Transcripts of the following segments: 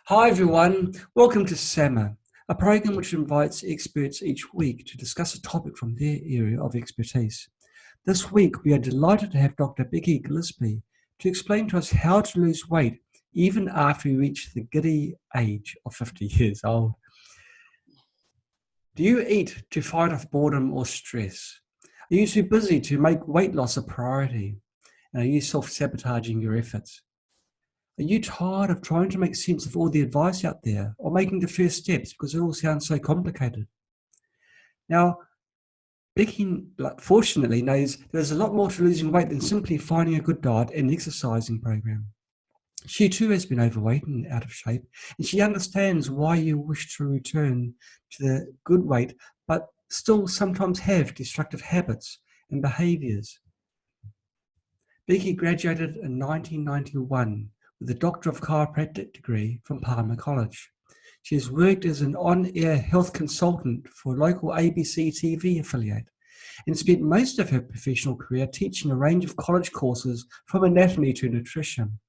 Hi everyone, welcome to SAMA, a program which invites experts each week to discuss a topic from their area of expertise. This week we are delighted to have Dr. Becky Gillaspy to explain to us how to lose weight even after we reach the giddy age of 50 years old. Do you eat to fight off boredom or stress? Are you too busy to make weight loss a priority? And are you self-sabotaging your efforts? Are you tired of trying to make sense of all the advice out there or making the first steps because it all sounds so complicated? Now, Becky, fortunately, knows there's a lot more to losing weight than simply finding a good diet and exercising program. She too has been overweight and out of shape, and she understands why you wish to return to the good weight, but still sometimes have destructive habits and behaviors. Becky graduated in 1991 with a Doctor of Chiropractic degree from Palmer College. She has worked as an on-air health consultant for a local ABC TV affiliate and spent most of her professional career teaching a range of college courses from anatomy to nutrition.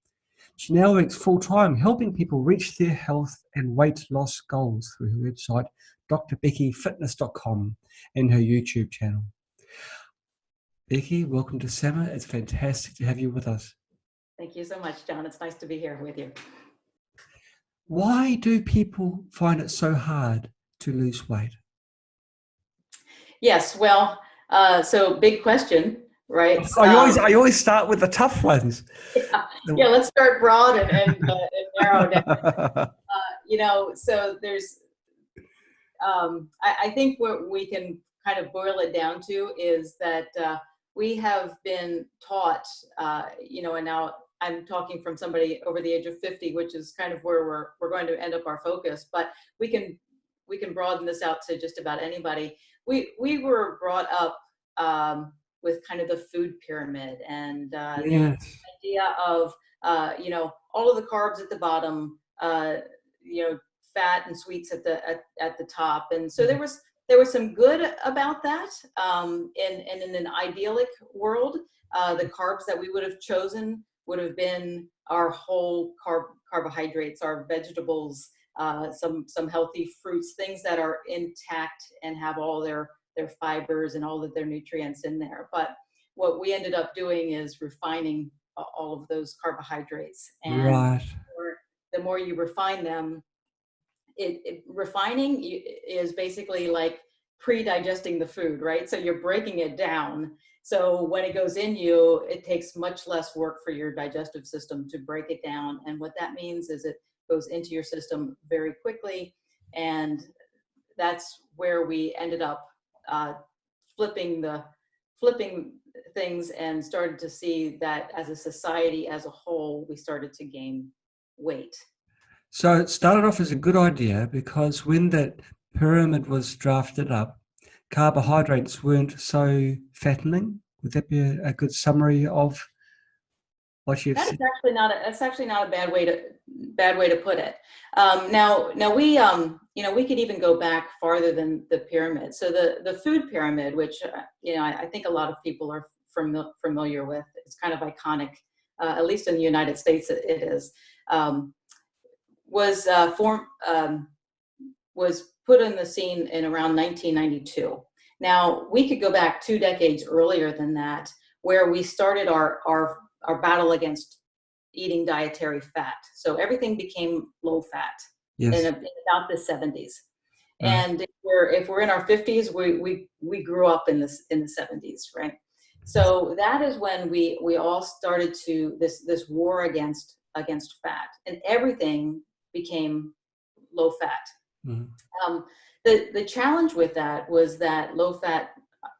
She now works full-time helping people reach their health and weight loss goals through her website, drbeckyfitness.com, and her YouTube channel. Becky, welcome to SAMA. It's fantastic to have you with us. Thank you so much, John. It's nice to be here with you. Why do people find it so hard to lose weight? Yes, well, so big question, right? I always start with the tough ones. Yeah, let's start broad and narrow down. So there's, I think what we can kind of boil it down to is that we have been taught, and now I'm talking from somebody over the age of 50, which is kind of where we're going to end up our focus, but we can broaden this out to just about anybody. We were brought up with kind of the food pyramid and the idea of all of the carbs at the bottom, fat and sweets at the top, and so there was some good about that. And in an idyllic world, the carbs that we would have chosen would have been our whole carbohydrates, our vegetables, some healthy fruits, things that are intact and have all their fibers and all of their nutrients in there. But what we ended up doing is refining all of those carbohydrates. And the more you refine them, refining is basically like pre-digesting the food, right? So you're breaking it down. So when it goes in you, it takes much less work for your digestive system to break it down. And what that means is it goes into your system very quickly. And that's where we ended up flipping things and started to see that as a society as a whole, we started to gain weight. So it started off as a good idea because when that pyramid was drafted up, carbohydrates weren't so fattening. Would that be a good summary of what you've said? That's actually not a bad way to put it. Now we could even go back farther than the pyramid. So the food pyramid, which I think a lot of people are familiar with, it's kind of iconic, at least in the United States it is. Was put in the scene in around 1992. Now we could go back 2 decades earlier than that, where we started our battle against eating dietary fat. So everything became low fat in about the 70s. And if we're in our 50s, we grew up in the 70s, right? So that is when we all started to this war against fat, and everything became low fat. Mm-hmm. The challenge with that was that low fat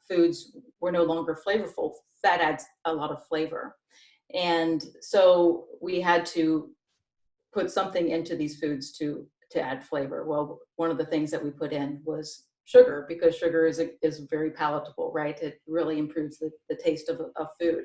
foods were no longer flavorful. Fat adds a lot of flavor. And so we had to put something into these foods to add flavor. Well, one of the things that we put in was sugar, because sugar is very palatable, right? It really improves the taste of food.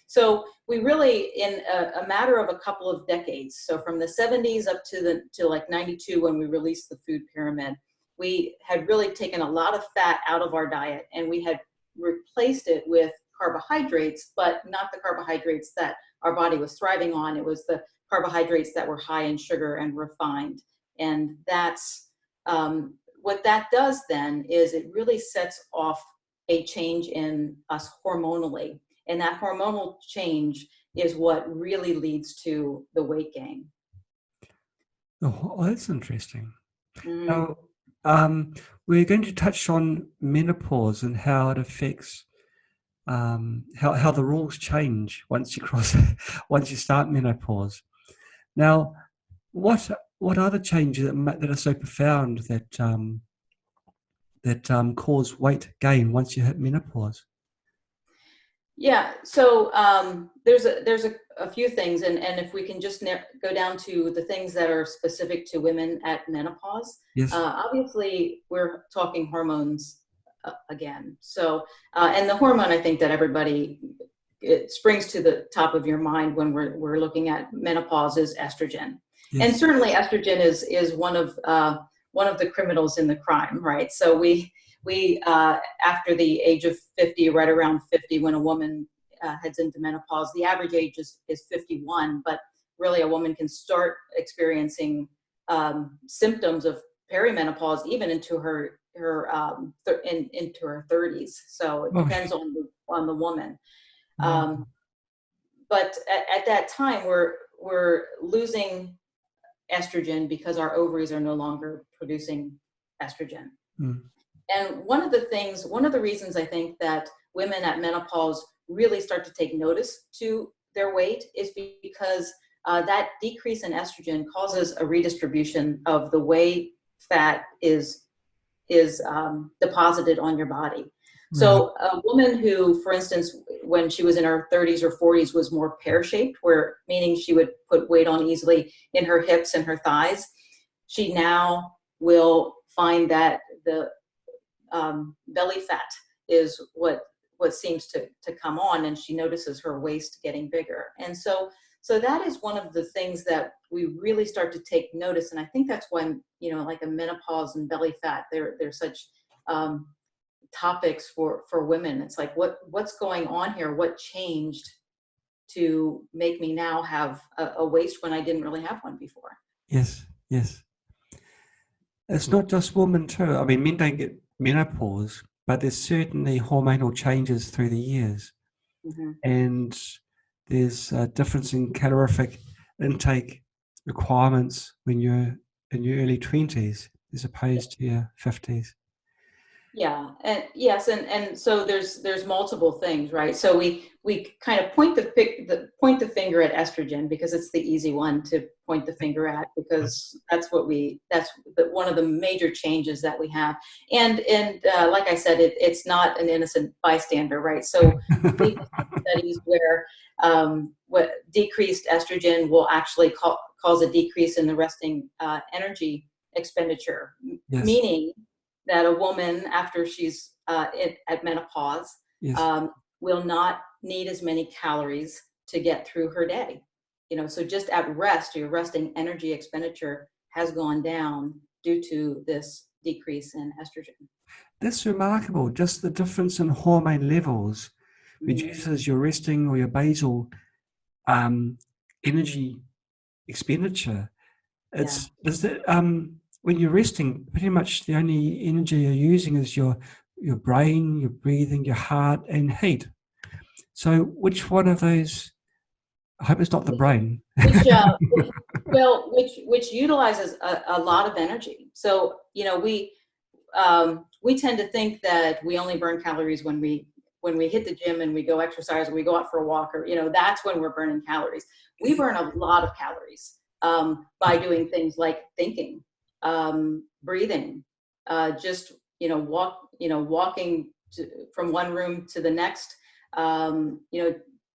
So we really, in a matter of a couple of decades, so from the 70s up to like 92, when we released the food pyramid, we had really taken a lot of fat out of our diet, and we had replaced it with carbohydrates, but not the carbohydrates that our body was thriving on. It was the carbohydrates that were high in sugar and refined. And that's what that does then is it really sets off a change in us hormonally. And that hormonal change is what really leads to the weight gain. Oh, that's interesting. Mm. Now, we're going to touch on menopause and how it affects how the rules change once you once you start menopause. Now, what are the changes that are so profound that cause weight gain once you hit menopause? Yeah, so there's a few things, and if we can just go down to the things that are specific to women at menopause. Yes. Obviously, we're talking hormones again. So, and the hormone I think that everybody, it springs to the top of your mind when we're looking at menopause is estrogen, and Yes. certainly estrogen is one of the criminals in the crime, right? So we after the age of 50, right around 50, when a woman heads into menopause, the average age is 51, but really a woman can start experiencing symptoms of perimenopause even into her into her 30s. So it Oh, depends on the woman. wow. But at that time, we're losing estrogen because our ovaries are no longer producing estrogen. Mm. And one of the reasons I think that women at menopause really start to take notice to their weight is because that decrease in estrogen causes a redistribution of the way fat is deposited on your body. Right. So a woman who, for instance, when she was in her 30s or 40s was more pear-shaped, where meaning she would put weight on easily in her hips and her thighs, she now will find that the belly fat is what seems to come on, and she notices her waist getting bigger. And so that is one of the things that we really start to take notice. And I think that's why, like a menopause and belly fat, they're such topics for women. It's like, what's going on here? What changed to make me now have a waist when I didn't really have one before? Yes. Yes. It's not just women too. I mean, men don't get menopause, but there's certainly hormonal changes through the years, Mm-hmm. and there's a difference in calorific intake requirements when you're in your early 20s as opposed to your 50s. Yeah, and yes, and so there's multiple things, right? So we kind of point the finger at estrogen because it's the easy one to point the finger at, because that's one of the major changes that we have. And like I said, it's not an innocent bystander, right? So we've seen studies where what decreased estrogen will actually cause a decrease in the resting energy expenditure, Yes. meaning that a woman, after she's at menopause, Yes. will not need as many calories to get through her day. So just at rest, your resting energy expenditure has gone down due to this decrease in estrogen. That's remarkable. Just the difference in hormone levels reduces your resting or your basal energy expenditure. Yeah. When you're resting, pretty much the only energy you're using is your brain, your breathing, your heart, and heat. So, which one of those? I hope it's not the brain. Which which utilizes a lot of energy. So we tend to think that we only burn calories when we hit the gym and we go exercise or we go out for a walk, or that's when we're burning calories. We burn a lot of calories by doing things like thinking, breathing, just walking from one room to the next.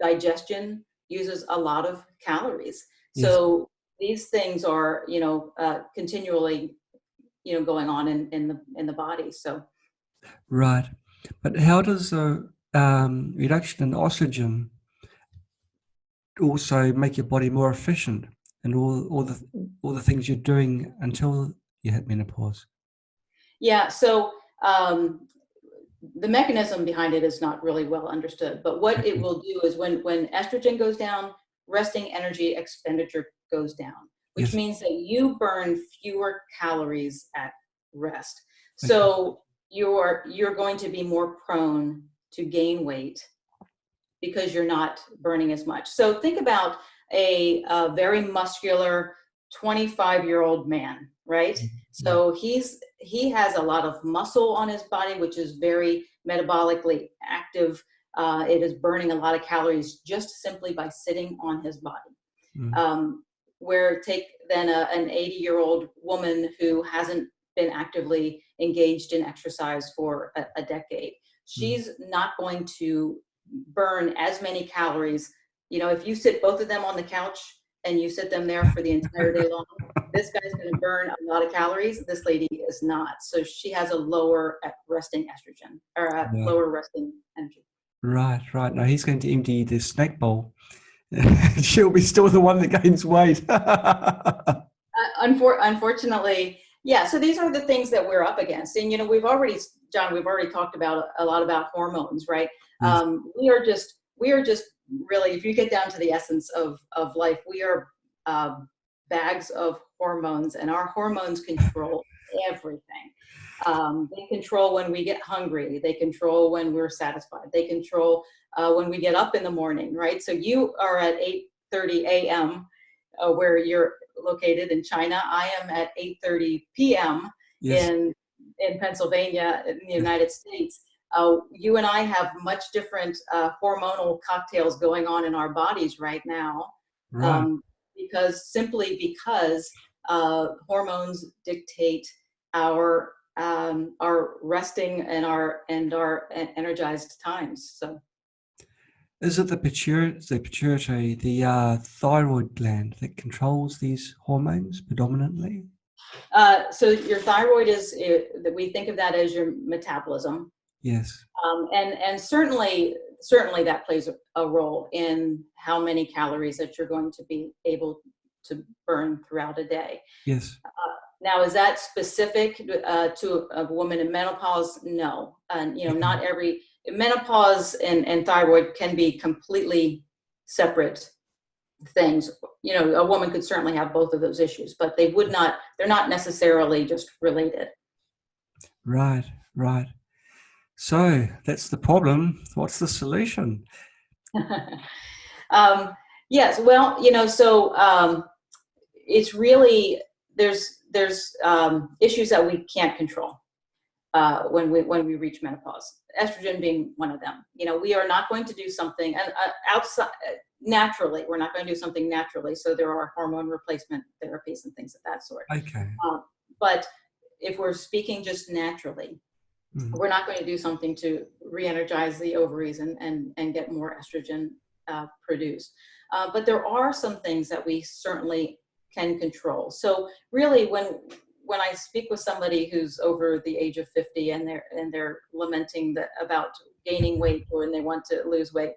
Digestion uses a lot of calories. Yes. So these things are continually going on in the body. So Right. But how does a reduction in oxygen also make your body more efficient and all the things you're doing until you hit menopause? yeah, so the mechanism behind it is not really well understood, but what it will do is when estrogen goes down, resting energy expenditure goes down, which Yes. means that you burn fewer calories at rest. Okay. So you're going to be more prone to gain weight because you're not burning as much. So think about a very muscular 25-year-old man, right? So he has a lot of muscle on his body, which is very metabolically active. It is burning a lot of calories just simply by sitting on his body. Where take then an 80-year-old woman who hasn't been actively engaged in exercise for a decade. She's not going to burn as many calories. You know, if you sit both of them on the couch and you sit them there for the entire day long, this guy's going to burn a lot of calories. This lady is not. So she has a lower resting estrogen or a lower resting energy. Right. Now he's going to empty this snack bowl. She'll be still the one that gains weight. Unfortunately, yeah. So these are the things that we're up against. And, you know, we've already talked about a lot about hormones, right? Yes. We are just really, if you get down to the essence of life, we are bags of hormones, and our hormones control everything. They control when we get hungry. They control when we're satisfied. They control when we get up in the morning, right? So you are at 8:30 a.m. Where you're located in China. I am at 8:30 p.m. Yes. in Pennsylvania, in the United States. You and I have much different hormonal cocktails going on in our bodies right now, Right. because hormones dictate our resting and our energized times. So, Is it the pituitary, the thyroid gland that controls these hormones predominantly? so your thyroid is that we think of that as your metabolism. Yes. And certainly that plays a role in how many calories that you're going to be able to burn throughout a day. Yes. Now, is that specific to a woman in menopause? No. And, you know, not every menopause and thyroid can be completely separate things. You know, a woman could certainly have both of those issues, but they're not necessarily just related. Right. So that's the problem. What's the solution? Yes, well, you know, so it's really there's issues that we can't control when we reach menopause. Estrogen being one of them. You know, we are not going to do something outside naturally. We're not going to do something naturally. So there are hormone replacement therapies and things of that sort. Okay. But if we're speaking just naturally, we're not going to do something to re-energize the ovaries and get more estrogen produced. But there are some things that we certainly can control. So really, when I speak with somebody who's over the age of 50 and they're lamenting about gaining weight or when they want to lose weight,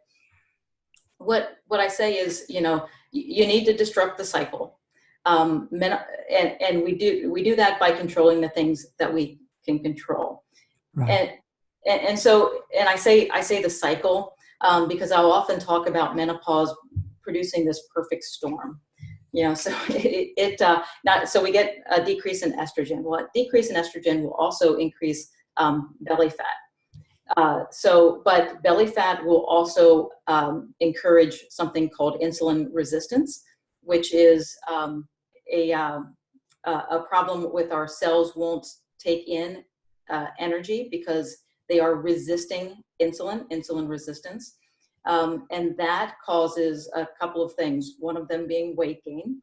what I say is, you know, you need to disrupt the cycle. And we do that by controlling the things that we can control. Right. And so I say the cycle because I'll often talk about menopause producing this perfect storm. You know, so so we get a decrease in estrogen. Well, a decrease in estrogen will also increase belly fat. But belly fat will also encourage something called insulin resistance, which is a problem with our cells won't take in energy because they are resisting insulin resistance. And that causes a couple of things, one of them being weight gain.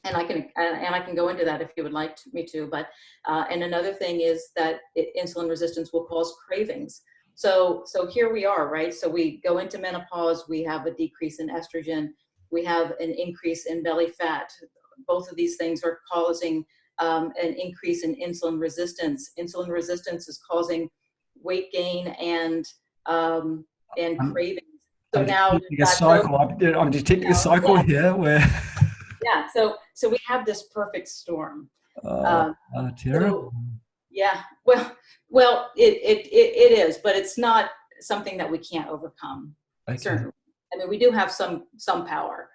And I can go into that if you would like me to, but and another thing is that insulin resistance will cause cravings. So here we are, right? So we go into menopause, we have a decrease in estrogen, we have an increase in belly fat. Both of these things are causing an increase in insulin resistance. Insulin resistance is causing weight gain and cravings. So now a cycle. I'm detecting a cycle here where. Yeah. So we have this perfect storm. Terrible. So, yeah. Well, it is, but it's not something that we can't overcome. Okay. Certainly. I mean, we do have some power,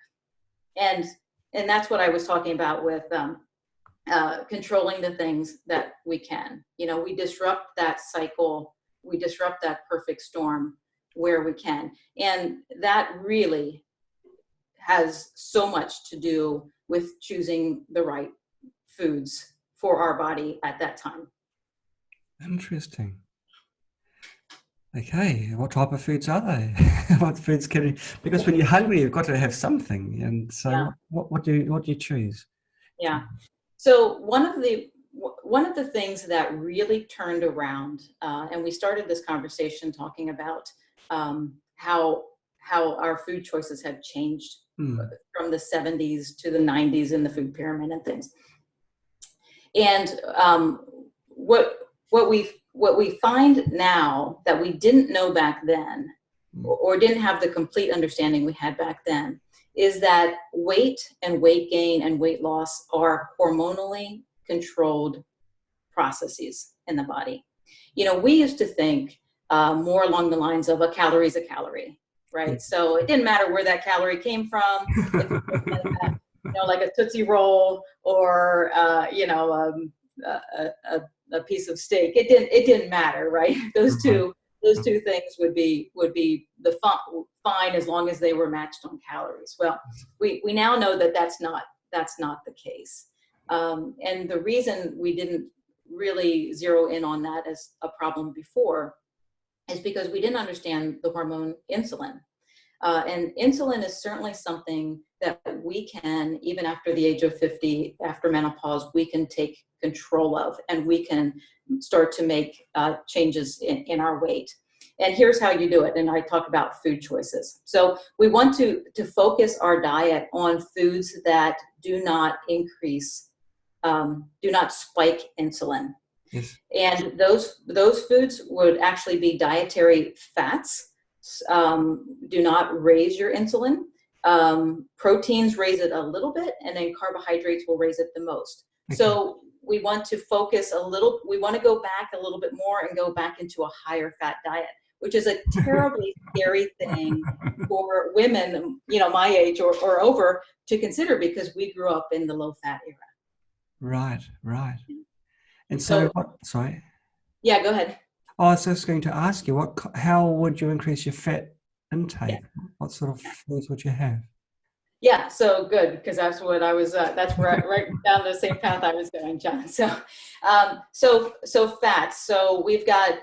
and And that's what I was talking about with controlling the things that we can. We disrupt that cycle, we disrupt that perfect storm where we can. And that really has so much to do with choosing the right foods for our body at that time. Interesting. Okay, what type of foods are they? What foods can you, because when you're hungry, you've got to have something. And so Yeah. what do you choose? Yeah. So one of the things that really turned around, and we started this conversation talking about how our food choices have changed from the 70s to the 90s in the food pyramid and things. And what we find now that we didn't know back then, or didn't have the complete understanding we had back then, is that weight and weight gain and weight loss are hormonally controlled processes in the body. We used to think more along the lines of a calorie is a calorie, right? So it didn't matter where that calorie came from, if it was like a Tootsie Roll or a piece of steak. It didn't matter, right? Those two things would be the fine as long as they were matched on calories. Well, we now know that that's not the case. And the reason we didn't really zero in on that as a problem before is because we didn't understand the hormone insulin. And insulin is certainly something that we can, even after the age of 50, after menopause, we can take control of, and we can start to make changes in our weight. And here's how you do it. And I talk about food choices. So we want to focus our diet on foods that do not increase, do not spike insulin. Yes. And those foods would actually be dietary fats. Do not raise your insulin. Proteins raise it a little bit, and then carbohydrates will raise it the most. Okay. So we want to focus we want to go back a little bit more and go back into a higher fat diet, which is a terribly scary thing for women, my age or over, to consider, because we grew up in the low fat era. Right. And so sorry. Yeah, go ahead. I was just going to ask you, how would you increase your fat intake? Yeah. What sort of foods would you have? Yeah, so good, because that's what I was. That's right down the same path I was going, John. So fats. So we've got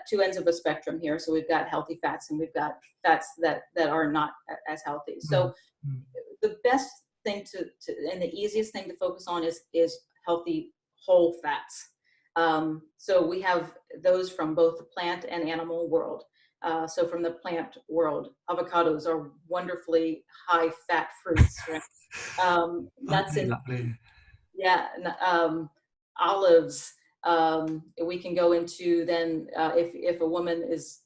two ends of a spectrum here. So we've got healthy fats, and we've got fats that are not as healthy. So the best thing and the easiest thing to focus on is healthy whole fats. So we have those from both the plant and animal world. So from the plant world, avocados are wonderfully high fat fruits. Right? Nuts and olives. We can go into then if a woman is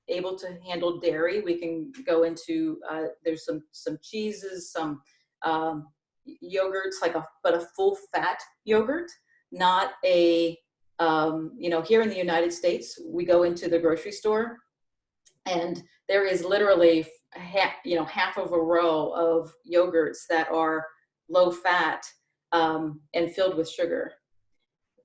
able to handle dairy, we can go into there's some cheeses, some yogurts, but a full fat yogurt, not a here in the United States, we go into the grocery store, and there is literally half of a row of yogurts that are low fat and filled with sugar.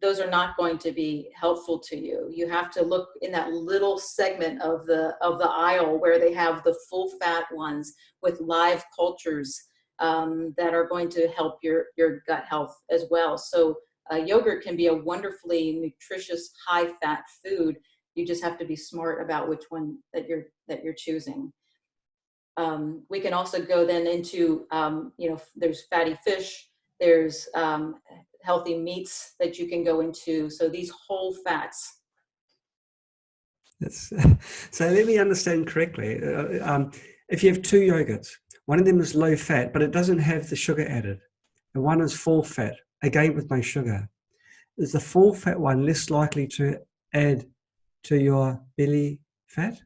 Those are not going to be helpful to you. You have to look in that little segment of the aisle where they have the full fat ones with live cultures that are going to help your gut health as well. So yogurt can be a wonderfully nutritious high fat food. You just have to be smart about which one that you're choosing. We can also go then into there's fatty fish, there's healthy meats that you can go into. So these whole fats. So let me understand correctly. If you have two yogurts, one of them is low fat, but it doesn't have the sugar added, and one is full fat, again with no sugar. Is the full fat one less likely to add to your belly fat?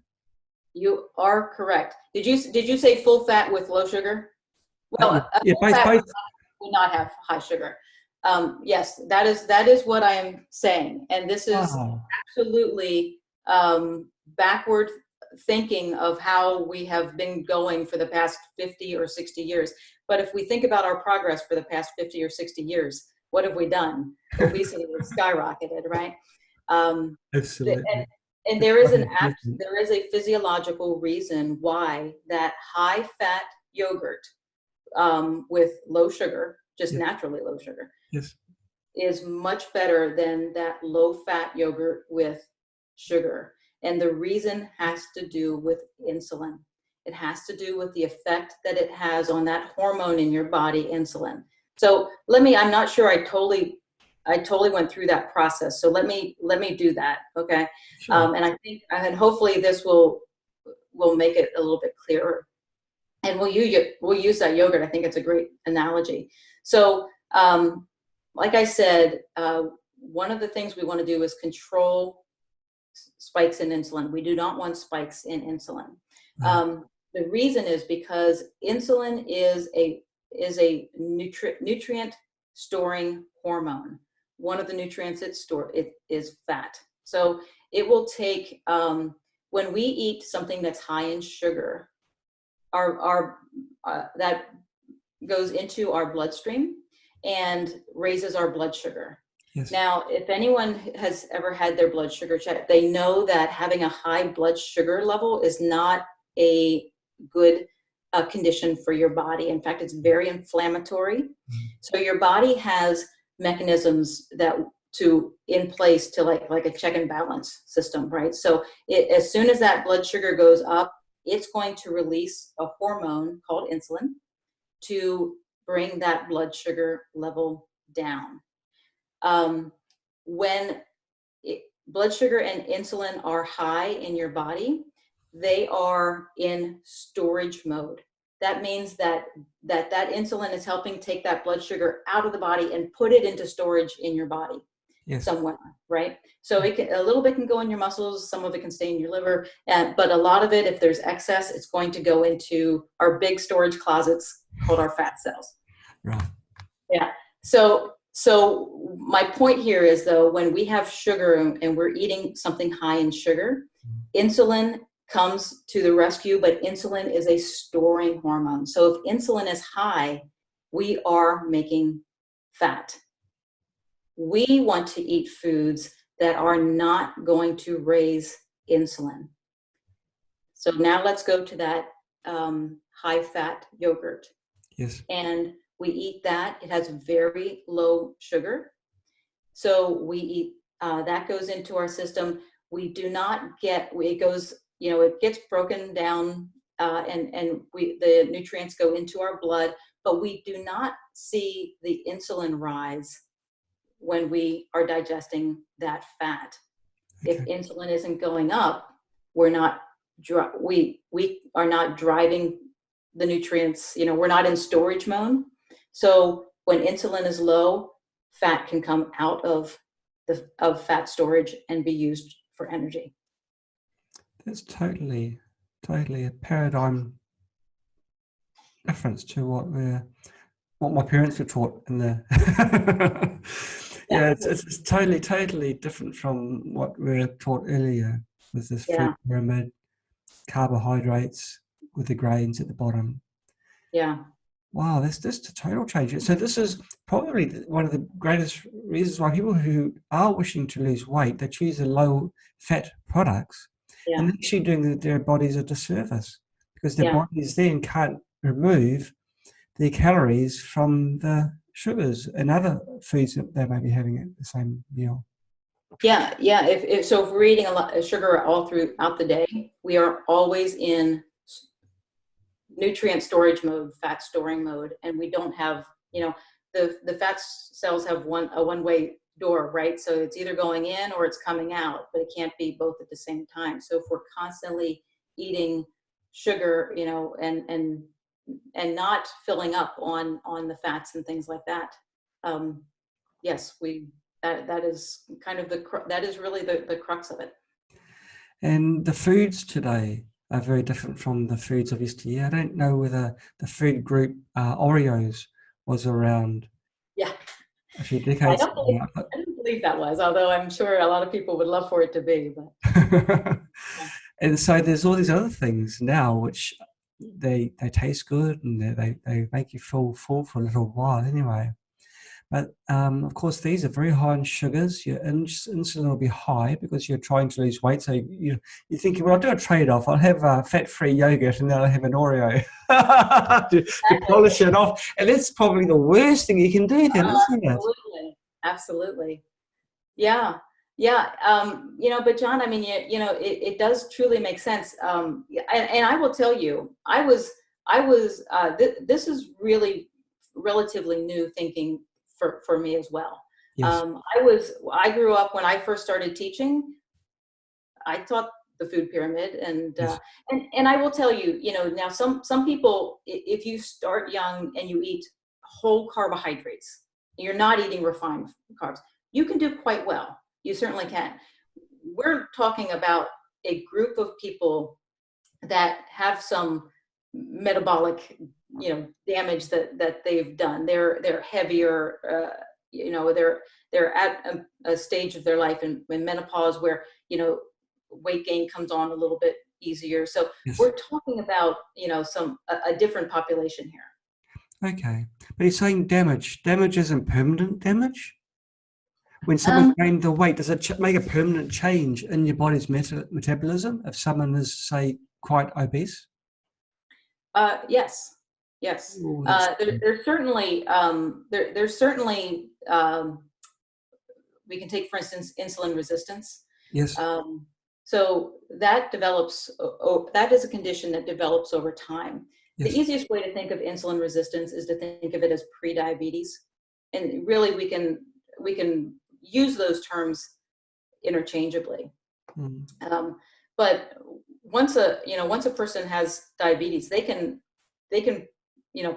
You are correct. Did you say full fat with low sugar? Well, both will not have high sugar. Yes, that is what I am saying, and this is absolutely backward thinking of how we have been going for the past 50 or 60 years. But if we think about our progress for the past 50 or 60 years, what have we done? Obesity has skyrocketed, right? Absolutely. And there is a physiological reason why that high fat yogurt with low sugar, just Yes. naturally low sugar, Yes. is much better than that low fat yogurt with sugar. And the reason has to do with insulin. It has to do with the effect that it has on that hormone in your body, insulin. So I'm not sure I totally went through that process. So let me do that. Okay. Sure. And hopefully this will make it a little bit clearer. And we'll use that yogurt. I think it's a great analogy. So, like I said, one of the things we want to do is control spikes in insulin. We do not want spikes in insulin. The reason is because insulin is a nutrient storing hormone. One of the nutrients it is fat. So it will take, when we eat something that's high in sugar, that goes into our bloodstream and raises our blood sugar. Yes. Now, if anyone has ever had their blood sugar checked, they know that having a high blood sugar level is not a good condition for your body. In fact, it's very inflammatory. Mm-hmm. So your body has mechanisms in place to like a check and balance system, right? So as soon as that blood sugar goes up, it's going to release a hormone called insulin to bring that blood sugar level down. When blood sugar and insulin are high in your body, they are in storage mode. That means that insulin is helping take that blood sugar out of the body and put it into storage in your body. Yes. Somewhere, right? So a little bit can go in your muscles, some of it can stay in your liver, but a lot of it, if there's excess, it's going to go into our big storage closets called our fat cells. Right. Yeah. So my point here is, though, when we have sugar and we're eating something high in sugar, insulin comes to the rescue, but insulin is a storing hormone. So if insulin is high, we are making fat. We want to eat foods that are not going to raise insulin. So now let's go to that high-fat yogurt. Yes. And we eat that. It has very low sugar. So we eat, that goes into our system. We do not get, it goes, it gets broken down and the nutrients go into our blood, but we do not see the insulin rise when we are digesting that fat. Okay. If insulin isn't going up, we are not driving the nutrients, we're not in storage mode. So when insulin is low, fat can come out of fat storage and be used for energy. That's totally a paradigm difference to what my parents were taught in the yeah, it's totally different from what we were taught earlier with this food pyramid, carbohydrates with the grains at the bottom. Yeah. Wow, that's a total change. So this is probably one of the greatest reasons why people who are wishing to lose weight, they choose the low-fat products, and they're actually doing their bodies a disservice because their bodies then can't remove the calories from the sugars and other foods that they may be having at the same meal. Yeah. If we're eating a lot of sugar all throughout the day, we are always in nutrient storage mode, fat storing mode, and we don't have, the fat cells have a one-way door, right? So it's either going in or it's coming out, but it can't be both at the same time. So if we're constantly eating sugar, and not filling up on the fats and things like that, yes, that is kind of that is really the crux of it. And the foods today are very different from the foods of yesteryear. I don't know whether the food group Oreos was around. Yeah. A few decades ago. I don't believe that was, although I'm sure a lot of people would love for it to be. But. And so there's all these other things now which they taste good and they make you feel full for a little while anyway. But of course, these are very high in sugars. Your insulin will be high because you're trying to lose weight. So you're thinking, well, I'll do a trade-off. I'll have fat-free yogurt and then I'll have an Oreo to polish it off. And that's probably the worst thing you can do then, isn't it? Absolutely. Absolutely. Yeah. Yeah. But John, I mean, it does truly make sense. And I will tell you, this is really relatively new thinking for me as well. Yes. I grew up when I first started teaching, I taught the food pyramid Yes. and I will tell you, now some people, if you start young and you eat whole carbohydrates, you're not eating refined carbs, you can do quite well. You certainly can. We're talking about a group of people that have some metabolic, damage that they've done. They're heavier, they're at a stage of their life in menopause where, weight gain comes on a little bit easier. So Yes. we're talking about, a different population here. Okay. But you're saying damage. Damage isn't permanent damage? When someone's gained the weight, does it make a permanent change in your body's metabolism if someone is, say, quite obese? Yes. Ooh, There's certainly, we can take, for instance, insulin resistance. yes. So that develops, that is a condition that develops over time. Yes. The easiest way to think of insulin resistance is to think of it as pre-diabetes. And really we can use those terms interchangeably. But once a person has diabetes, they can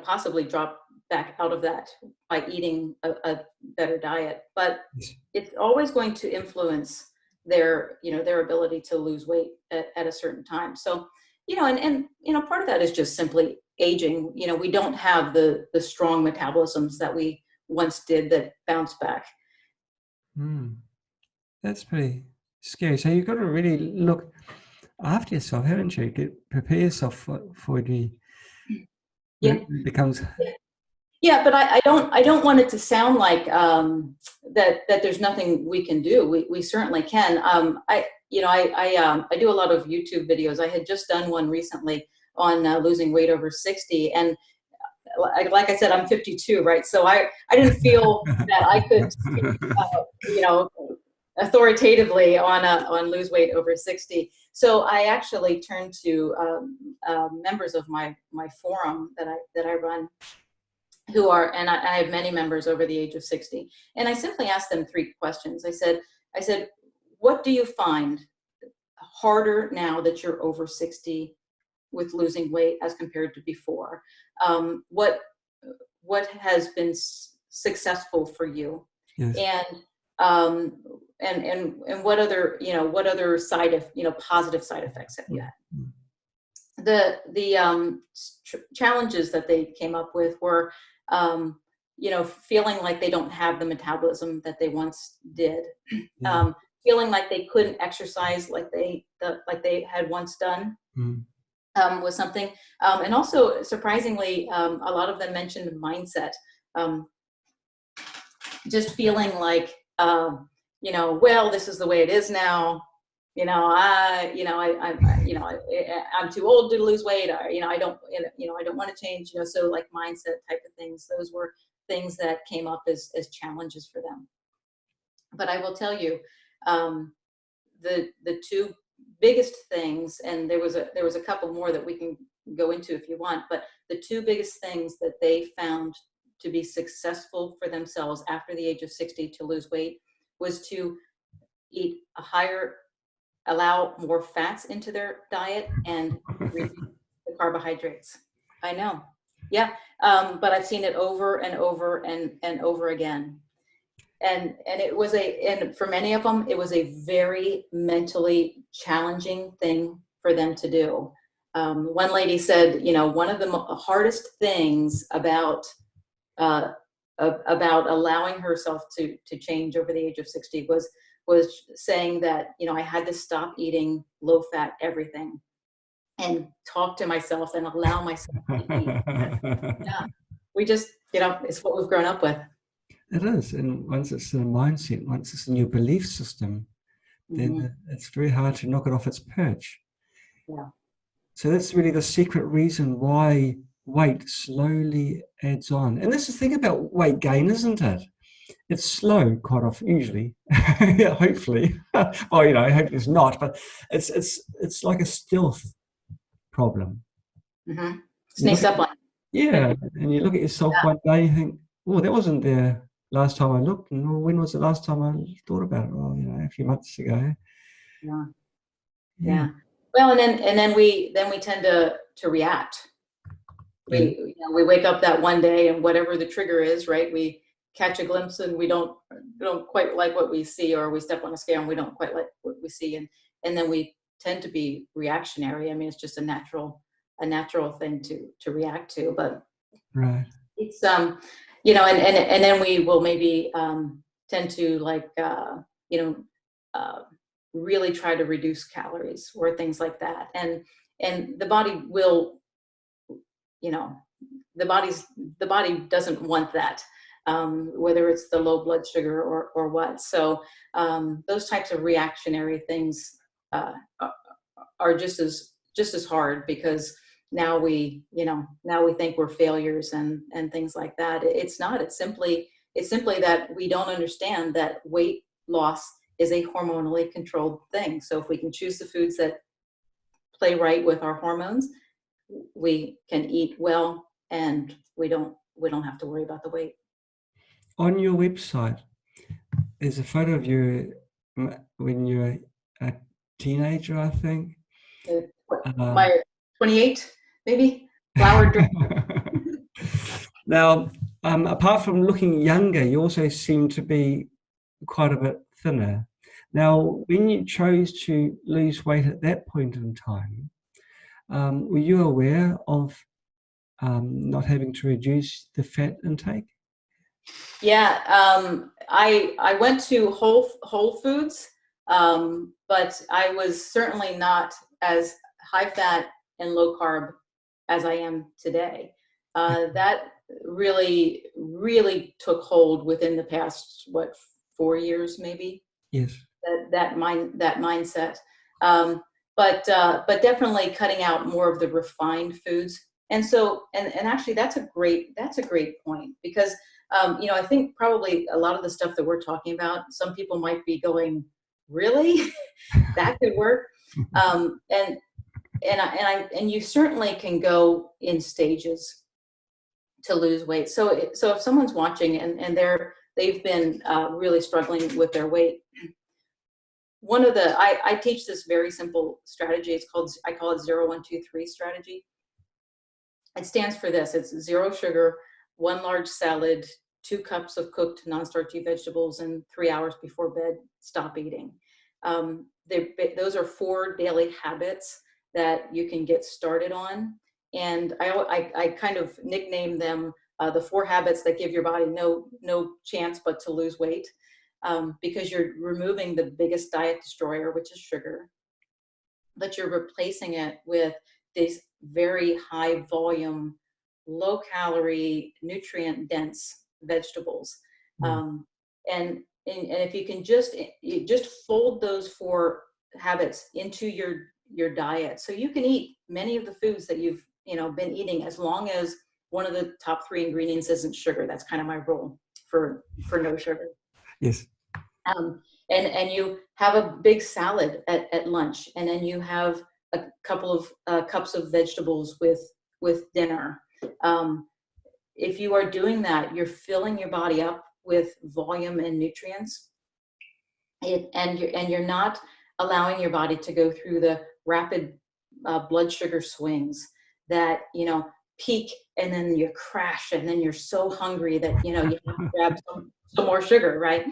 possibly drop back out of that by eating a better diet. But Yes. it's always going to influence their ability to lose weight at a certain time. So, and part of that is just simply aging. We don't have the strong metabolisms that we once did that bounce back. That's pretty scary. So you've got to really look after yourself, haven't you? Prepare yourself for the Yeah. it becomes. Yeah, but I don't want it to sound like that there's nothing we can do. We certainly can. I do a lot of YouTube videos. I had just done one recently on losing weight over 60, and like I said, I'm 52, right? So I didn't feel that I could speak, authoritatively on lose weight over 60. So I actually turned to members of my forum that I run, who are, and I have many members over the age of 60. And I simply asked them 3 questions. I said, what do you find harder now that you're over 60 with losing weight as compared to before? What has been successful for you? Yes. And what other, positive side effects have you had? The challenges that they came up with were, feeling like they don't have the metabolism that they once did, feeling like they couldn't exercise like they had once done, was something, and also surprisingly, a lot of them mentioned mindset, just feeling like, well, this is the way it is now. I'm too old to lose weight. I don't want to change. So like mindset type of things. Those were things that came up as challenges for them. But I will tell you, the 2 biggest things, and there was a couple more that we can go into if you want. But the 2 biggest things that they found to be successful for themselves after the age of 60 to lose weight was to eat allow more fats into their diet and reduce the carbohydrates. I know. Yeah. But I've seen it over and over and over again. And it was and for many of them, it was a very mentally challenging thing for them to do. One lady said, one of the hardest things about allowing herself to change over the age of 60 was was saying that, I had to stop eating low fat everything and talk to myself and allow myself to eat. Yeah, we just, it's what we've grown up with. It is. And once it's in a mindset, once it's in your belief system, then it's very hard to knock it off its perch. Yeah. So that's really the secret reason why weight slowly adds on. And that's the thing about weight gain, isn't it? It's slow, quite often, usually. Yeah, hopefully. Well, I hope it's not, but it's like a stealth problem. Sneaks up on you. Yeah, and you look at yourself one day, you think, oh, that wasn't there last time I looked. And well, when was the last time I thought about it? Well, a few months ago. Yeah. Well, and then we tend to react. We wake up that one day, and whatever the trigger is, right? We catch a glimpse and we don't quite like what we see, or we step on a scale and we don't quite like what we see, and then we tend to be reactionary. I mean, it's just a natural thing to react to, but it's and then we will maybe tend to really try to reduce calories or things like that, and the body will, the body doesn't want that, whether it's the low blood sugar or what. So those types of reactionary things are just as hard, because now we think we're failures and things like that. It's not. It's simply that we don't understand that weight loss is a hormonally controlled thing. So if we can choose the foods that play right with our hormones, we can eat well, and we don't have to worry about the weight. On your website, there's a photo of you when you're a teenager, I think. My 28, maybe, flowered dress. Now, apart from looking younger, you also seem to be quite a bit thinner. Now, when you chose to lose weight at that point in time, were you aware of not having to reduce the fat intake? Yeah, I went to Whole Foods, but I was certainly not as high fat and low carb as I am today. That really took hold within the past 4 years, maybe. Yes. That mindset, but definitely cutting out more of the refined foods. And so, and actually, that's a great point, because I think probably a lot of the stuff that we're talking about, some people might be going, really? That could work. And you certainly can go in stages to lose weight. So if someone's watching and they've been really struggling with their weight, I teach this very simple strategy. I call it 0, 1, 2, 3 strategy. It stands for this. It's 0 sugar, 1 large salad, 2 cups of cooked non-starchy vegetables, and 3 hours before bed, stop eating. Those are 4 daily habits that you can get started on. And I kind of nickname them the 4 habits that give your body no chance but to lose weight, because you're removing the biggest diet destroyer, which is sugar, but you're replacing it with these very high volume, low calorie, nutrient dense vegetables. And if you can just fold those 4 habits into your diet, so you can eat many of the foods that you've been eating, as long as one of the top 3 ingredients isn't sugar. That's kind of my rule for no sugar. Yes. And you have a big salad at lunch, and then you have a couple of cups of vegetables with dinner. If you are doing that, you're filling your body up with volume and nutrients, and you're not allowing your body to go through the rapid blood sugar swings that peak, and then you crash, and then you're so hungry that you have to grab some more sugar, right?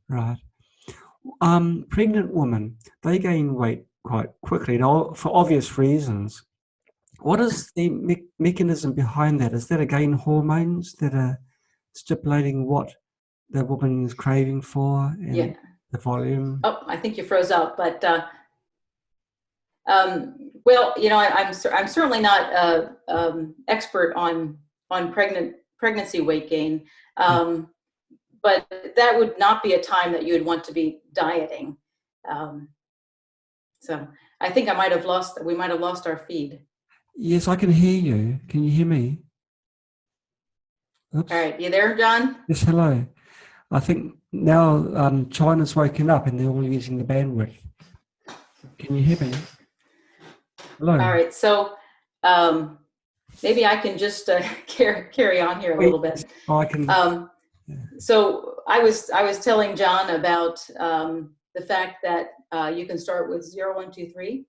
Right. Pregnant women, they gain weight quite quickly, now, for obvious reasons. What is the mechanism behind that? Is that again hormones that are stipulating what the woman is craving for? Yeah. the volume. Oh, I think you froze up, but well, I'm certainly not expert on pregnancy weight gain, Yeah. but that would not be a time that you would want to be dieting. Um, so I think we might have lost our feed. Yes, I can hear you. Can you hear me? Oops. All right, you there, John? Yes, hello. I think now China's woken up and they're all using the bandwidth. Can you hear me? Hello. All right, so maybe I can just carry on here a little bit. I can. Yeah. So I was telling John about the fact that you can start with 0, 1, 2, 3,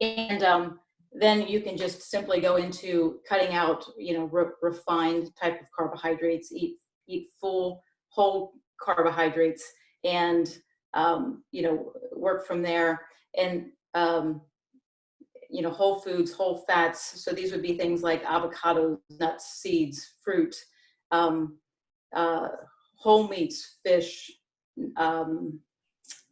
and then you can just simply go into cutting out, refined type of carbohydrates. Eat full whole carbohydrates, and work from there. And whole foods, whole fats. So these would be things like avocados, nuts, seeds, fruit. Whole meats, fish,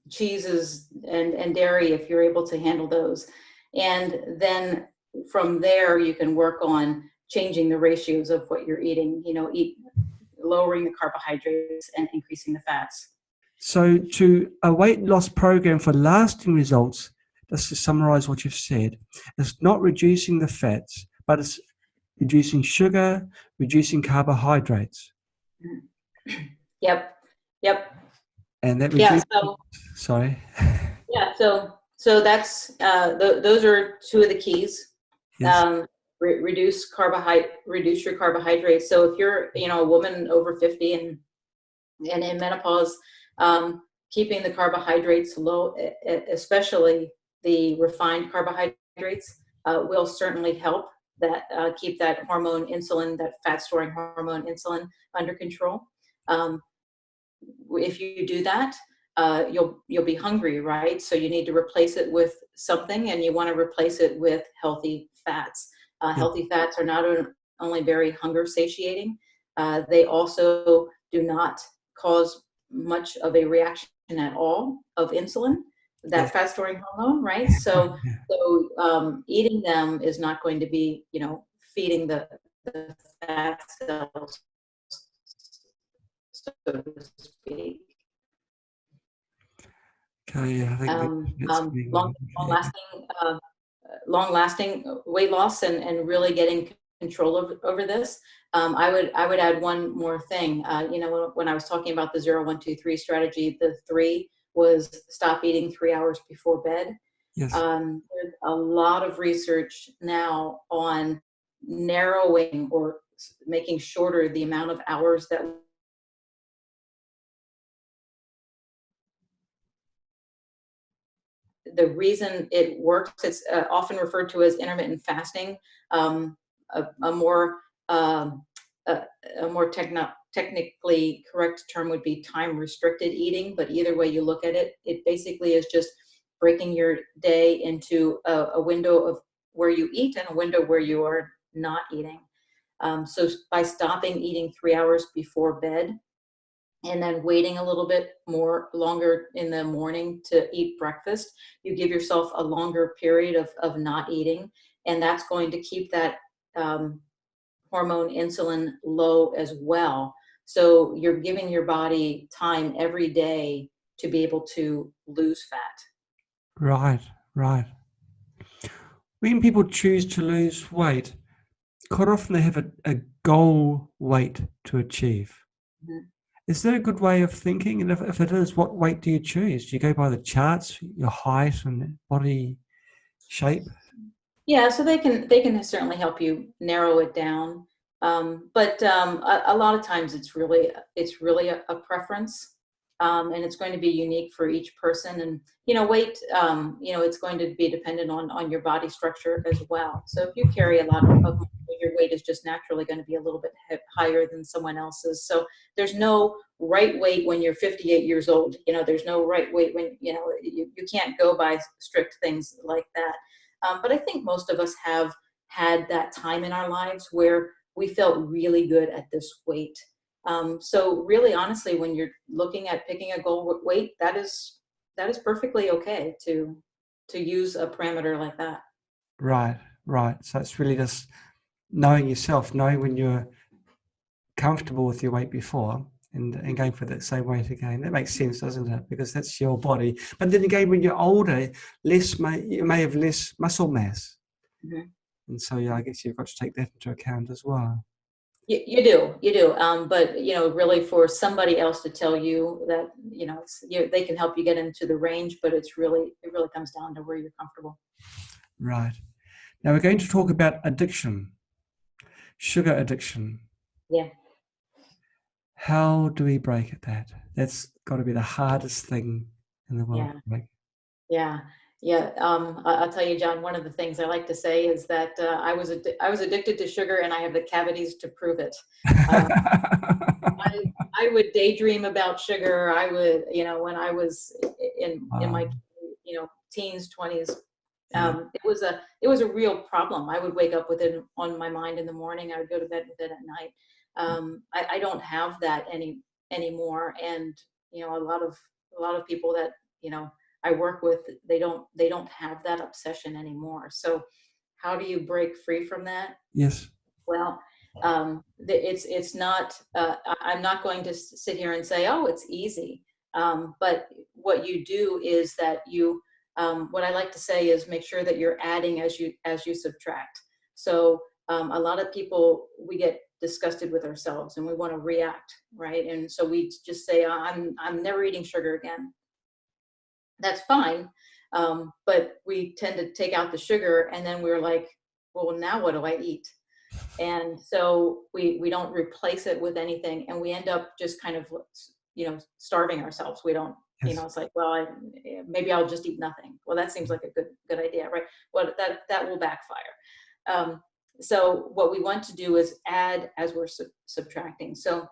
cheeses, and dairy, if you're able to handle those. And then from there, you can work on changing the ratios of what you're eating, lowering the carbohydrates and increasing the fats. So to a weight loss program for lasting results, just to summarize what you've said, it's not reducing the fats, but it's reducing sugar, reducing carbohydrates. Yep. And that reduces, sorry. Yeah, so that's those are two of the keys. yes. Reduce your carbohydrates. So if you're a woman over 50 and in menopause, keeping the carbohydrates low, especially the refined carbohydrates, will certainly help that keep that hormone insulin, that fat storing hormone insulin, under control. If you do that, you'll be hungry, right? So you need to replace it with something, and you want to replace it with healthy fats. Healthy fats are not only very hunger satiating, they also do not cause much of a reaction at all of insulin, that fat storing hormone, right? So eating them is not going to be, feeding the fat cells, so to speak. Okay, I think that's long-lasting weight loss and really getting control over this. I would add one more thing. When I was talking about the 0, 1, 2, 3 strategy, the 3 was stop eating 3 hours before bed. Yes. There's a lot of research now on narrowing or making shorter the amount of hours that the reason it works, it's often referred to as intermittent fasting. A more technically correct term would be time restricted eating, but either way you look at it, it basically is just breaking your day into a window of where you eat and a window where you are not eating. So by stopping eating 3 hours before bed, and then waiting a little bit longer in the morning to eat breakfast, you give yourself a longer period of not eating, and that's going to keep that hormone insulin low as well. So you're giving your body time every day to be able to lose fat. Right. When people choose to lose weight, quite often they have a goal weight to achieve. Mm-hmm. Is there a good way of thinking? And if it is, what weight do you choose? Do you go by the charts, your height and body shape? Yeah, so they can certainly help you narrow it down. But a lot of times it's really a preference, and it's going to be unique for each person. And weight, it's going to be dependent on your body structure as well. So if you carry a lot of your weight is just naturally going to be a little bit higher than someone else's. So there's no right weight when you're 58 years old. There's no right weight when you can't go by strict things like that. But I think most of us have had that time in our lives where we felt really good at this weight. So really, honestly, when you're looking at picking a goal weight, that is perfectly okay to use a parameter like that. Right, right. So it's really just knowing yourself, knowing when you're comfortable with your weight before and going for that same weight again. That makes sense, doesn't it? Because that's your body. But then again, when you're older, you may have less muscle mass. Mm-hmm. And so, yeah, I guess you've got to take that into account as well. You do. But really, for somebody else to tell you that, they can help you get into the range, but it really comes down to where you're comfortable. Right. Now we're going to talk about addiction, sugar addiction. Yeah. How do we break at that? That's got to be the hardest thing in the world. Yeah. I'll tell you, John, one of the things I like to say is that I was addicted to sugar, and I have the cavities to prove it. I would daydream about sugar. I would, when I was in my, teens, 20s, it was a real problem. I would wake up with it on my mind in the morning. I would go to bed with it at night. I don't have that anymore. And, a lot of people that, I work with, they don't have that obsession anymore. So how do you break free from that? Yes. Well, it's not, I'm not going to sit here and say, oh, it's easy. But what you do is that what I like to say is make sure that you're adding as you subtract. So a lot of people, we get disgusted with ourselves and we want to react, right? And so we just say, I'm never eating sugar again. That's fine. But we tend to take out the sugar, and then we're like, well, now what do I eat? And so we don't replace it with anything, and we end up just kind of, starving ourselves. We don't, Yes. It's like, well, maybe I'll just eat nothing. Well, that seems like a good idea, right? Well, that will backfire. So what we want to do is add as we're subtracting. So